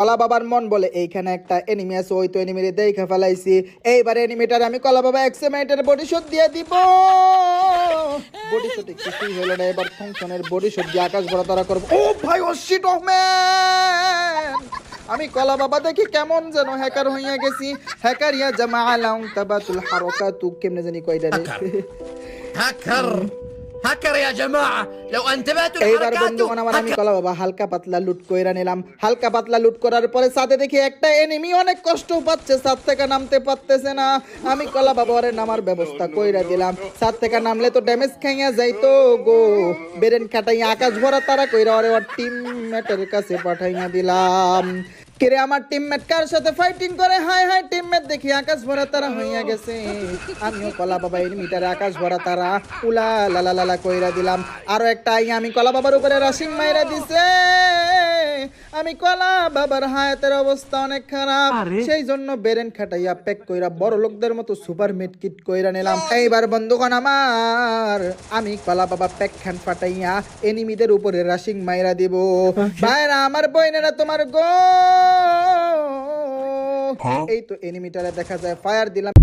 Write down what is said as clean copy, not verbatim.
কলা বাবার মন বলে এইখানে একটা এনিমি আছে, ওই তো এনিমিরে দেখে ফেলাইছি। এইবার এনিমিটার আমি কলা বাবা এক্সেমেন্টের বডি শট দিয়ে দিব। বডি শটে কিছুই হলো না, এবার ফাংশনের বডি শট দিয়ে আকাশ ভরা তারা করবো। ও ভাই, ও শিট, ও ম্যান, আমি কলা বাবা দেখি কেমন যেন হ্যাকার হইয়া গেছি। হ্যাকার ইয়া জামা আলাউন তাবাতুল হারাকাতু, কেমনে জানি কইডা রে। هكر هكر يا جماعة لو انتبهتوا এইবার لحركاته বন্ধুগণ আমার আমি কলা বাবা হালকা পাতলা লুট কইরা নিলাম। হালকা পাতলা লুট করার পরে সাথে দেখি একটা এনিমি অনেক কষ্ট পাচ্ছে, ছাদ থেকে নামতে পারতেছে না। আমি কলা বাবা ওরে নামার ব্যবস্থা কইরা দিলাম। ছাদ থেকে নামলে তো ড্যামেজ খাইয়া যাইতো গো। বেরেন কাটাইয়া আকাশ ভরা তারা কইরা ওরে ওর টিমমেটের কাছে পাঠাইয়া দিলাম। কিরে আমার টিমমেট কার সাথে ফাইটিং করে, হাই হাই টিমমেট দেখি আকাশ ভরা তারা হইয়া গেছে। আমিও কলা বাবা এনিমিটারে আকাশ ভরা তারা উলা লালা লালা কইরা দিলাম। আরো একটা আইয়া আমি কলা বাবার উপরে রাশিং মাইরা দিছে। আমি কলা বাবার হায়াতের অবস্থা অনেক খারাপ, সেই জন্য বেরেন খাটাইয়া প্যাক কইরা বড় লোকদের মতো সুপার মিড কিট কইরা নিলাম। এইবার বন্ধুগণ আমার আমি কলা বাবা প্যাক খান ফাটাইয়া এনিমিদের উপরে রাশিং মাইরা দিব। ভাইরা আমার বইনেরা তোমার গো। এই তো এনিমিটারে দেখা যায় ফায়ার দিলাম।